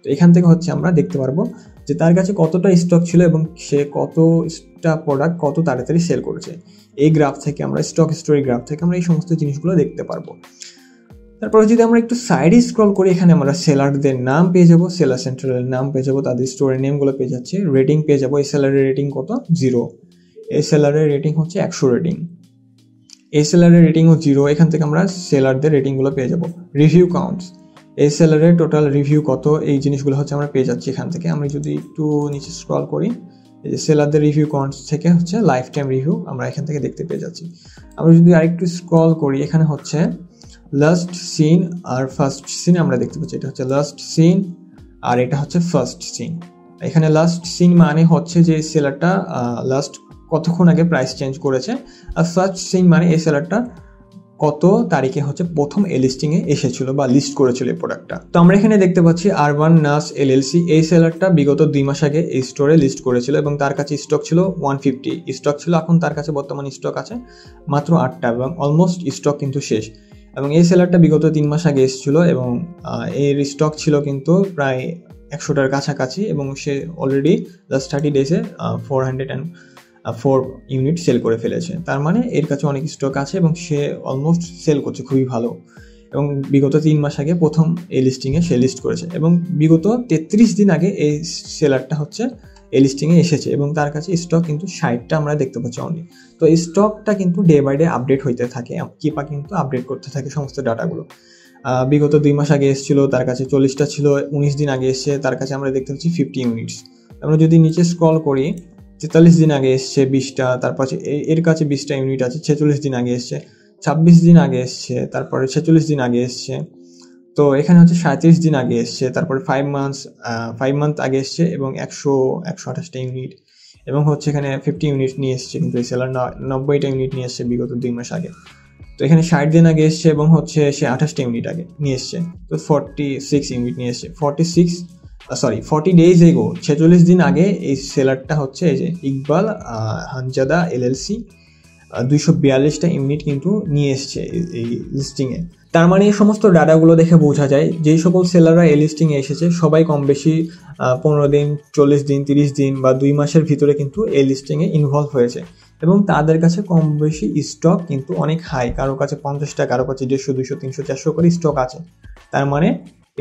তো এখান থেকে হচ্ছে আমরা দেখতে পারবো যে তার কাছে কতটা স্টক ছিল এবং সে কতটা প্রোডাক্ট কত তাড়াতাড়ি সেল করেছে। এই গ্রাফ থেকে আমরা, স্টক স্টোরি গ্রাফ থেকে আমরা এই সমস্ত জিনিসগুলো দেখতে পারবো। তারপরে যদি আমরা একটু সাইডে স্ক্রল করি, এখানে আমরা সেলারদের নাম পেয়ে যাবো, সেলার সেন্ট্রালের নাম পেয়ে যাবো, তাদের স্টোরের নেমগুলো পেয়ে যাচ্ছে, রেটিং পেয়ে যাবো। এই সেলারের রেটিং কত? 0। এই সেলারের রেটিং হচ্ছে 100 রেটিং। এই সেলারের রেটিংও 0। এখান থেকে আমরা সেলারদের রেটিংগুলো পেয়ে যাবো। রিভিউ কাউন্টস, এই সেলারের টোটাল রিভিউ কত, এই জিনিসগুলো হচ্ছে আমরা পেয়ে যাচ্ছি এখান থেকে। আমরা যদি একটু নিচে স্ক্রল করি, এই যে সেলারদের রিভিউ কাউন্টস থেকে হচ্ছে লাইফ টাইম রিভিউ আমরা এখান থেকে দেখতে পেয়ে যাচ্ছি। আমরা যদি আরেকটু স্ক্রল করি, এখানে হচ্ছে লাস্ট সিন আর ফার্স্ট সিন আমরা দেখতে পাচ্ছি। এটা হচ্ছে লাস্ট সিন আর এটা হচ্ছে ফার্স্ট সিন। এখানে লাস্ট সিন মানে হচ্ছে যে সেলারটা লাস্ট কতক্ষণ আগে প্রাইস চেঞ্জ করেছে, আর ফার্স্ট সিন মানে এই সেলারটা কত তারিখে হচ্ছে প্রথম এ লিস্টিংয়ে এসেছিল বা লিস্ট করেছিল এই প্রোডাক্টটা। তো আমরা এখানে দেখতে পাচ্ছি আরবান নাস এলএলসি, এই সেলারটা বিগত 2 মাস আগে এই স্টোরে লিস্ট করেছিল এবং তার কাছে স্টক ছিল 150 স্টক ছিল। এখন তার কাছে বর্তমান স্টক আছে মাত্র 8টা এবং অলমোস্ট স্টক কিন্তু শেষ। এবং এই সেলারটা বিগত 3 মাস আগে এসেছিল এবং এর স্টক ছিল কিন্তু প্রায় 100টার কাছাকাছি এবং সে অলরেডি জাস্ট 30 ডেজে 404 ইউনিট সেল করে ফেলেছে। তার মানে এর কাছে অনেক স্টক আছে এবং সে অলমোস্ট সেল করছে খুবই ভালো। এবং বিগত 3 মাস আগে প্রথম এই লিস্টিংয়ে সে লিস্ট করেছে এবং বিগত 33 দিন আগে এই সেলারটা হচ্ছে এই লিস্টিংয়ে এসেছে এবং তার কাছে স্টক কিন্তু 60টা আমরা দেখতে পাচ্ছি অনলি। তো এই স্টকটা কিন্তু ডে বাই ডে আপডেট হইতে থাকে, কিপা কিন্তু আপডেট করতে থাকে সমস্ত ডাটাগুলো। বিগত 2 মাস আগে এসেছিল তার কাছে 40টা ছিল, 19 দিন আগে এসছে তার কাছে আমরা দেখতে পাচ্ছি 50 ইউনিটস। আমরা যদি নিচে স্ক্রল করি 43 দিন আগে এসছে 20টা, তারপর এর কাছে 20টা ইউনিট আছে। 46 দিন আগে এসছে, 26 দিন আগে এসছে, তারপরে 46 দিন আগে এসছে। তো এখানে হচ্ছে 37 দিন আগে এসছে, তারপরে 5 মান্থ আগে এসছে এবং 128টা ইউনিট এবং হচ্ছে এখানে 50 ইউনিট নিয়ে এসছে কিন্তু এই সেলার 90টা ইউনিট নিয়ে এসছে বিগত 2 মাস আগে। তো এখানে 60 দিন আগে এসছে এবং হচ্ছে সে 28টা ইউনিট আগে নিয়ে এসছে, তো 46 ইউনিট নিয়ে এসছে। 40 ডেজ এগো, 46 দিন আগে এই সেলারটা হচ্ছে এই যে ইকবাল হানজাদা এলএলসি 242টা ইউনিট কিন্তু নিয়ে এসছে এই লিস্টিংয়ে। তার মানে এই সমস্ত ডাটাগুলো দেখে বোঝা যায় যেই সকল সেলাররা এই লিস্টিংয়ে এসেছে সবাই কম বেশি 15 দিন, 40 দিন, 30 দিন বা 2 মাসের ভিতরে কিন্তু এই লিস্টিংয়ে ইনভলভ হয়েছে এবং তাদের কাছে কম বেশি স্টক কিন্তু অনেক হাই, কারো কাছে 50টা, কারো কাছে 150, 200, 300, 400 করে স্টক আছে। তার মানে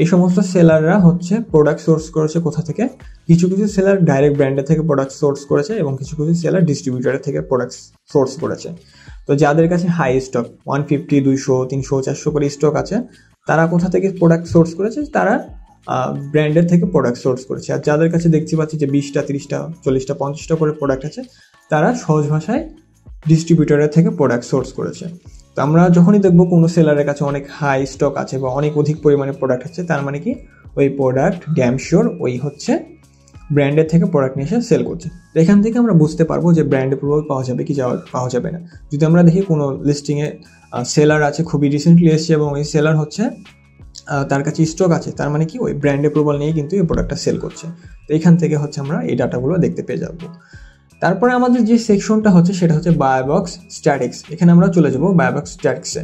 এই সমস্ত সেলাররা হচ্ছে প্রোডাক্ট সোর্স করেছে কোথা থেকে? কিছু কিছু সেলার ডাইরেক্ট ব্র্যান্ডের থেকে প্রোডাক্ট সোর্স করেছে এবং কিছু কিছু সেলার ডিস্ট্রিবিউটারের থেকে প্রোডাক্ট সোর্স করেছে। তো যাদের কাছে হাই স্টক 150, 200, 300, 400 করে স্টক আছে তারা কোথা থেকে প্রোডাক্ট সোর্স করেছে? তারা ব্র্যান্ডের থেকে প্রোডাক্ট সোর্স করেছে। আর যাদের কাছে দেখতে পাচ্ছি যে 20টা, 30টা, 40টা, 50টা করে প্রোডাক্ট আছে তারা সহজ ভাষায় ডিস্ট্রিবিউটারের থেকে প্রোডাক্ট সোর্স করেছে। তো আমরা যখনই দেখবো কোনো সেলারের কাছে অনেক হাই স্টক আছে বা অনেক অধিক পরিমাণে প্রোডাক্ট আছে, তার মানে কি ওই প্রোডাক্ট ড্যাম শিওর ওই হচ্ছে ব্র্যান্ডের থেকে প্রোডাক্ট নিয়ে এসে সেল করছে। তো এখান থেকে আমরা বুঝতে পারবো যে ব্র্যান্ড অ্যাপ্রুভাল পাওয়া যাবে কি পাওয়া যাবে না। যদি আমরা দেখি কোনো লিস্টিংয়ে সেলার আছে খুবই রিসেন্টলি এসছে এবং এই সেলার হচ্ছে তার কাছে স্টক আছে, তার মানে কি ওই ব্র্যান্ড অ্যাপ্রুভাল নিয়ে কিন্তু এই প্রোডাক্টটা সেল করছে। তো এখান থেকে হচ্ছে আমরা এই ডাটাগুলো দেখতে পেয়ে যাবো। তারপরে আমাদের যে সেকশনটা হচ্ছে সেটা হচ্ছে বায়োবক্স স্ট্যাটিক্স। এখানে আমরা চলে যাবো বায়োবক্স স্ট্যাটিক্সে।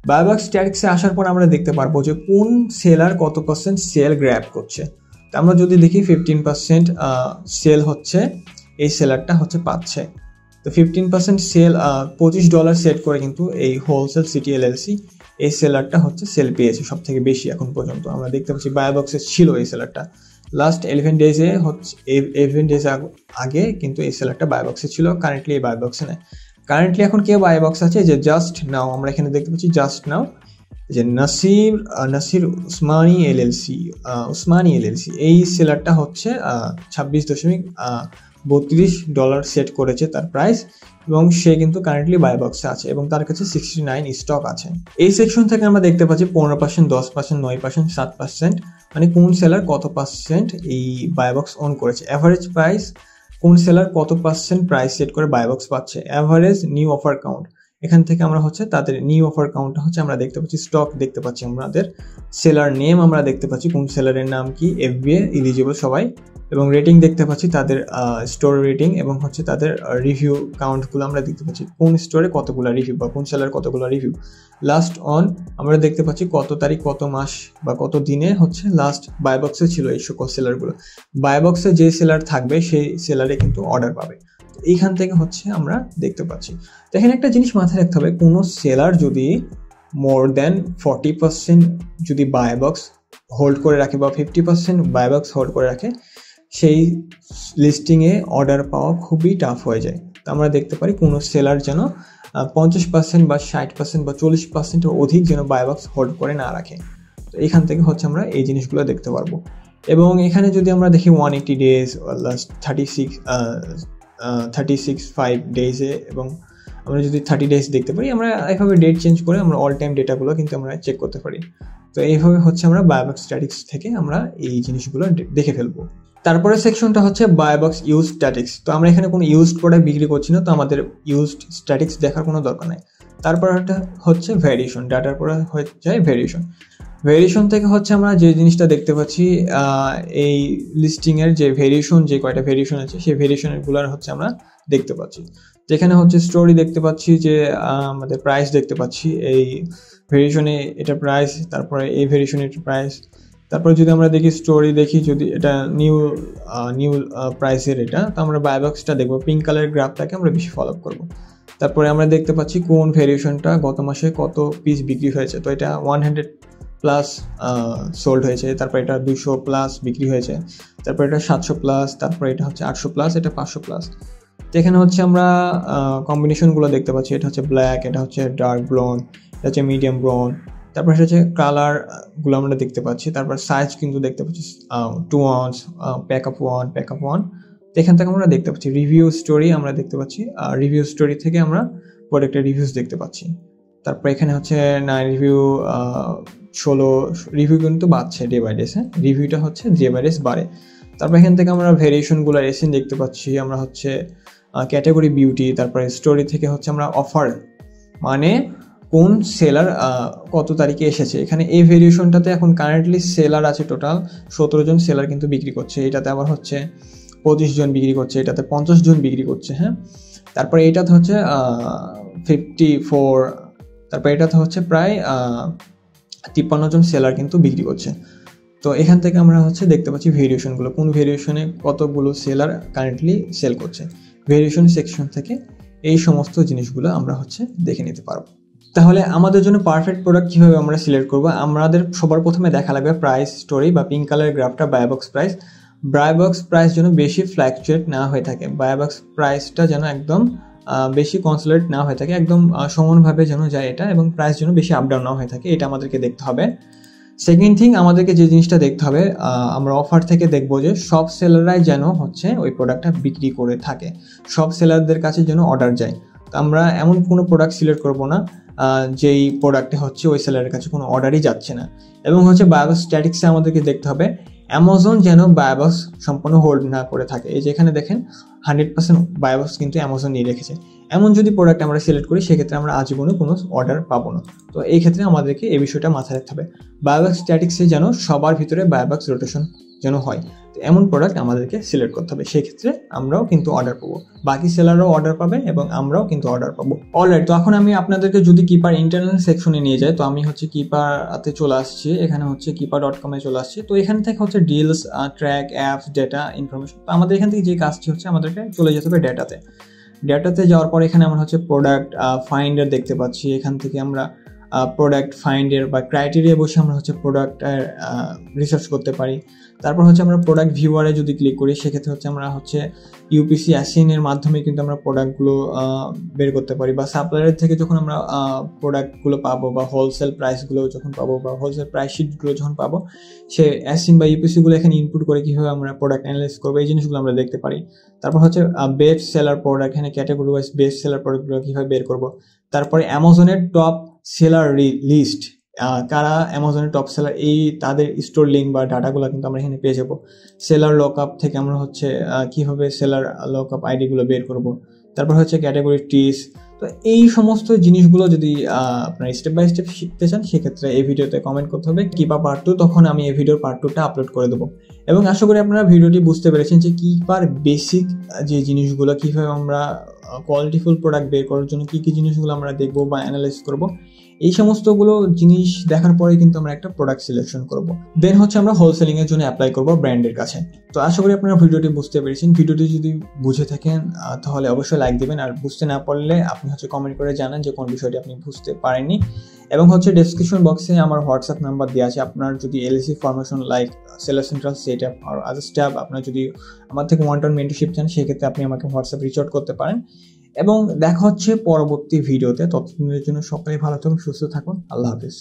বায়োবক্স স্ট্যাটিক্সে আসার পর আমরা দেখতে পারবো যে কোন সেলার কত % সেল গ্র্যাব করছে। তো আমরা যদি দেখি 15% সেল হচ্ছে এই সেলারটা হচ্ছে পাচ্ছে। তো 15% সেল $25 সেট করে কিন্তু এই হোলসেল সিটি এলএলসি এই সেলারটা হচ্ছে সেল পেয়েছে সব থেকে বেশি এখন পর্যন্ত। আমরা দেখতে পাচ্ছি বায়োবক্সে ছিল এই সেলারটা লাস্ট 11 ডেজে হচ্ছে 11 ডেজ আগে কিন্তু এই সেলারটা বায়োবক্সে ছিল, কারেন্টলি এই বায়োবক্সে নেই। কারেন্টলি এখন কে বায়োবক্স আছে? যে জাস্ট নাও, আমরা এখানে দেখতে পাচ্ছি জাস্ট নাও যে নাসির উসমানী এলএলসি এই সেলারটা হচ্ছে $26.32 সেট করেছে তার প্রাইস এবং সে কিন্তু কারেন্টলি বায়োবক্সে আছে এবং তার কাছে 69 স্টক আছে। এই সেকশন থেকে আমরা দেখতে পাচ্ছি 15%, 10%, 9%, 7%, মানে কোন সেলার কত % এই বায়োবক্স অন করেছে। অ্যাভারেজ প্রাইস, কোন সেলার কত % প্রাইস সেট করে বায়োবক্স পাচ্ছে। অ্যাভারেজ নিউ অফার কাউন্ট, এখান থেকে আমরা হচ্ছে তাদের নিউ অফার কাউন্টটা হচ্ছে আমরা দেখতে পাচ্ছি। স্টক দেখতে পাচ্ছি, আমাদের সেলার নেম আমরা দেখতে পাচ্ছি, কোন সেলারের নাম কি, FBA এলিজিবল সবাই, এবং রেটিং দেখতে পাচ্ছি তাদের স্টোর রেটিং এবং হচ্ছে তাদের রিভিউ কাউন্টগুলো আমরা দেখতে পাচ্ছি, কোন স্টোরে কতগুলো রিভিউ বা কোন সেলার কতগুলো রিভিউ। লাস্ট অন আমরা দেখতে পাচ্ছি কত তারিখ, কত মাস বা কত দিনে হচ্ছে লাস্ট বায়োবক্সে ছিল এই সকল সেলারগুলো। বায়োবক্সে যে সেলার থাকবে সেই সেলারে কিন্তু অর্ডার পাবে। এইখান থেকে হচ্ছে আমরা দেখতে পাচ্ছি। তো এখানে একটা জিনিস মাথায় রাখতে হবে, কোনো সেলার যদি মোর দ্যান 40% যদি বায়োবক্স হোল্ড করে রাখে বা 50% বায়োবক্স হোল্ড করে রাখে, সেই লিস্টিংয়ে অর্ডার পাওয়া খুবই টাফ হয়ে যায়। তো আমরা দেখতে পারি কোনো সেলার যেন 50% বা 60% বা 40%-এর অধিক যেন বায়োবক্স হোল্ড করে না রাখে। তো এখান থেকে হচ্ছে আমরা এই জিনিসগুলো দেখতে পারবো। এবং এখানে যদি আমরা দেখি 180 ডেজ লাস্ট 36-5 ডেজে, এবং আমরা যদি 30 ডেজ দেখতে পারি, আমরা এইভাবে ডেট চেঞ্জ করে আমরা অল টাইম ডেটাগুলো কিন্তু আমরা চেক করতে পারি। তো এইভাবে হচ্ছে আমরা বায়োবক্স স্ট্যাটিক্স থেকে আমরা এই জিনিসগুলো দেখে ফেলবো। তারপরে সেকশনটা হচ্ছে বায়োবক্স ইউজ স্ট্যাটিক্স। তো আমরা এখানে কোনো ইউজড প্রোডাক্ট বিক্রি করছি না, তো আমাদের ইউজড স্ট্যাটিক্স দেখার কোনো দরকার নাই। তারপর হচ্ছে ভেরিয়েশন, ডাটার পরে হয়ে যায় ভেরিয়েশন থেকে হচ্ছে আমরা যে জিনিসটা দেখতে পাচ্ছি এই লিস্টিংয়ের যে ভেরিয়েশন, যে কয়টা ভেরিয়েশন আছে সেই ভেরিয়েশনগুলোর হচ্ছে আমরা দেখতে পাচ্ছি। যেখানে হচ্ছে স্টোরি দেখতে পাচ্ছি, যে আমাদের প্রাইস দেখতে পাচ্ছি, এই ভেরিয়েশনে এটা প্রাইস, তারপরে এই ভেরিয়েশনে এটা প্রাইস। তারপরে যদি আমরা দেখি স্টোরি দেখি, যদি এটা নিউ প্রাইসের এটা, তো আমরা বাইবক্সটা দেখবো, পিঙ্ক কালারের গ্রাফটাকে আমরা বেশি ফলো আপ করবো। তারপরে আমরা দেখতে পাচ্ছি কোন ভেরিয়েশনটা গত মাসে কত পিস বিক্রি হয়েছে, তো এটা 100+ সোল্ড হয়েছে, তারপর এটা 200+ বিক্রি হয়েছে, তারপর এটা 700+, তারপর এটা হচ্ছে 800+, এটা 500+। তো এখানে হচ্ছে আমরা কম্বিনেশনগুলো দেখতে পাচ্ছি, এটা হচ্ছে ব্ল্যাক, এটা হচ্ছে ডার্ক ব্রাউন, এটা হচ্ছে মিডিয়াম ব্রাউন, তারপর এটা হচ্ছে কালারগুলো আমরা দেখতে পাচ্ছি। তারপর সাইজ কিন্তু দেখতে পাচ্ছি 2 ounce, প্যাকআপ 1। তো এখান থেকে আমরা দেখতে পাচ্ছি রিভিউ স্টোরি, আমরা দেখতে পাচ্ছি রিভিউ স্টোরি থেকে আমরা প্রোডাক্টের রিভিউস দেখতে পাচ্ছি। তারপর এখানে হচ্ছে 9 রিভিউ, 16 রিভিউ কিন্তু বাড়ছে ডে বাই ডে, রিভিউটা হচ্ছে ডে বাই ডে বাড়ে। তারপর এখান থেকে আমরা ভেরিয়েশনগুলো এসিন দেখতে পাচ্ছি, আমরা হচ্ছে ক্যাটাগরি বিউটি, তারপরে স্টোরি থেকে হচ্ছে আমরা অফার, মানে কোন সেলার কত তারিখে এসেছে। এখানে এই ভেরিয়েশনটাতে এখন কারেন্টলি সেলার আছে টোটাল 17 জন সেলার কিন্তু বিক্রি করছে, এটাতে আবার হচ্ছে 25 জন বিক্রি করছে, এটাতে 50 জন বিক্রি করছে। হ্যাঁ, তারপরে এটাতে হচ্ছে 54, তারপর এটাতে হচ্ছে প্রায় 53 জন সেলার কিন্তু বিক্রি করছে। তো এখান থেকে আমরা হচ্ছে দেখতে পাচ্ছি ভেরিয়েশনগুলো, কোন ভেরিয়েশনে কতগুলো সেলার কারেন্টলি সেল করছে। ভেরিয়েশন সেকশন থেকে এই সমস্ত জিনিসগুলো আমরা হচ্ছে দেখে নিতে পারবো। তাহলে আমাদের জন্য পারফেক্ট প্রোডাক্ট কীভাবে আমরা সিলেক্ট করবো, আমাদের সবার প্রথমে দেখা লাগবে প্রাইস স্টোরি বা পিঙ্ক কালারের গ্রাফটা, বাইবক্স প্রাইস যেন বেশি ফ্ল্যাকচুয়েট না হয়ে থাকে, বাইবক্স প্রাইসটা যেন একদম বেশি কনসোলেট না হয়ে থাকে, একদম সমানভাবে যেন যায় এটা, এবং প্রাইস যেন বেশি আপ ডাউন না হয়ে থাকে, এটা আমাদেরকে দেখতে হবে। সেকেন্ড থিং, আমাদেরকে যে জিনিসটা দেখতে হবে, আমরা অফার থেকে দেখবো যে সব সেলাররাই যেন হচ্ছে ওই প্রোডাক্টটা বিক্রি করে থাকে, সব সেলারদের কাছে যেন অর্ডার যায়। তো আমরা এমন কোনো প্রোডাক্ট সিলেক্ট করবো না যেই প্রোডাক্টে হচ্ছে ওই সেলারের কাছে কোনো অর্ডারই যাচ্ছে না। এবং হচ্ছে বাইবক্স স্ট্যাটিক্সে আমাদেরকে দেখতে হবে অ্যামাজন যেন বাইবক্স সম্পূর্ণ হোল্ড না করে থাকে। এই যে এখানে দেখেন 100% বাইবক্স কিন্তু অ্যামাজন নিয়ে রেখেছে, এমন যদি প্রোডাক্ট আমরা সিলেক্ট করি সেক্ষেত্রে আমরা আজীবনে কোনো অর্ডার পাবো না। তো এই ক্ষেত্রে আমাদেরকে এই বিষয়টা মাথায় রাখতে হবে, বাইবক্স স্ট্যাটিক্সে যেন সবার ভিতরে বাইবক্স রোটেশন যেন হয়, তো এমন প্রোডাক্ট আমাদেরকে সিলেক্ট করতে হবে, সেই ক্ষেত্রে আমরাও কিন্তু অর্ডার পাবো, বাকি সেলাররাও অর্ডার পাবে এবং আমরাও কিন্তু অর্ডার পাবো। অলরাইট, তো এখন আমি আপনাদেরকে যদি কিপার ইন্টারনাল সেকশনে নিয়ে যাই, তো আমি হচ্ছে কিপারতে চলে আসছি, এখানে হচ্ছে keeper.com চলে আসছি। তো এখান থেকে হচ্ছে deals, track, apps, data, information. তো আমাদের এখান থেকে যে কাজটি হচ্ছে আমাদেরকে চলে যেতে হবে ডেটাতে যাওয়ার পর এখানে আমরা হচ্ছে প্রোডাক্ট ফাইন্ডার দেখতে পাচ্ছি, এখান থেকে আমরা প্রোডাক্ট ফাইন্ডার বা ক্রাইটেরিয়া বসে আমরা হচ্ছে প্রোডাক্ট রিসার্চ করতে পারি। তারপর হচ্ছে আমরা প্রোডাক্ট ভিউয়ারে যদি ক্লিক করি সেক্ষেত্রে হচ্ছে আমরা হচ্ছে ইউপিসি অ্যাসিনের মাধ্যমে কিন্তু আমরা প্রোডাক্টগুলো বের করতে পারি, বা সাপ্লায়ারের থেকে যখন আমরা প্রোডাক্টগুলো পাবো বা হোলসেল প্রাইসগুলো যখন পাবো বা হোলসেল প্রাইস শিটগুলো যখন পাবো, সে অ্যাসিন বা ইউপিসিগুলো এখানে ইনপুট করে কীভাবে আমরা প্রোডাক্ট অ্যানালাইজ করবো এই জিনিসগুলো আমরা দেখতে পারি। তারপর হচ্ছে বেস্ট সেলার প্রোডাক্ট, এখানে ক্যাটাগরি ওয়াইজ বেস্ট সেলার প্রোডাক্টগুলো কীভাবে বের করবো। তারপরে অ্যামাজনের টপ সেলার লিস্ট, কারা অ্যামাজনের টপ সেলার, এই তাদের স্টোর লিঙ্ক বা ডাটাগুলো কিন্তু আমরা এখানে পেয়ে যাবো। সেলার লকআপ থেকে আমরা হচ্ছে কীভাবে সেলার লকআপ আইডিগুলো বের করব। তারপর হচ্ছে ক্যাটাগরি টিস। তো এই সমস্ত জিনিসগুলো যদি আপনার স্টেপ বাই স্টেপ শিখতে চান সেক্ষেত্রে এই ভিডিওতে কমেন্ট করতে হবে কিপা পার্ট 2, তখন আমি এই ভিডিওর পার্ট 2টা আপলোড করে দেবো। এবং আশা করি আপনারা ভিডিওটি বুঝতে পেরেছেন যে কিপার বেসিক যে জিনিসগুলো, কীভাবে আমরা কোয়ালিটিফুল প্রোডাক্ট বের করার জন্য কী কী জিনিসগুলো আমরা দেখবো বা অ্যানালাইজ করবো, এই সমস্তগুলো জিনিস দেখার পরে কিন্তু আমরা একটা প্রোডাক্ট সিলেকশন করব। দেন হচ্ছে আমরা হোলসেলিং এর জন্য অ্যাপ্লাই করব ব্র্যান্ডের কাছে। তো আশা করি আপনারা ভিডিওটি বুঝতে পেরেছেন। ভিডিওটি যদি বুঝে থাকেন তাহলে অবশ্যই লাইক দিবেন, আর বুঝতে না পারলে আপনি হচ্ছে কমেন্ট করে জানান যে কোন বিষয়টি আপনি বুঝতে পারেননি। এবং হচ্ছে ডেসক্রিপশন বক্সে আমার হোয়াটসঅ্যাপ নাম্বার দেওয়া আছে, আপনার যদি LAC formation like seller central setup আর আদার্স ট্যাব, আপনার যদি আমার থেকে ওয়ান টাইম মেন্টরশিপ চান সেক্ষেত্রে আপনি আমাকে হোয়াটসঅ্যাপ রিচ আউট করতে পারেন। এবং দেখা হচ্ছে পরবর্তী ভিডিওতে। ততদিনের জন্য সকলেই ভালো থাকুন, সুস্থ থাকুন। আল্লাহ হাফিজ।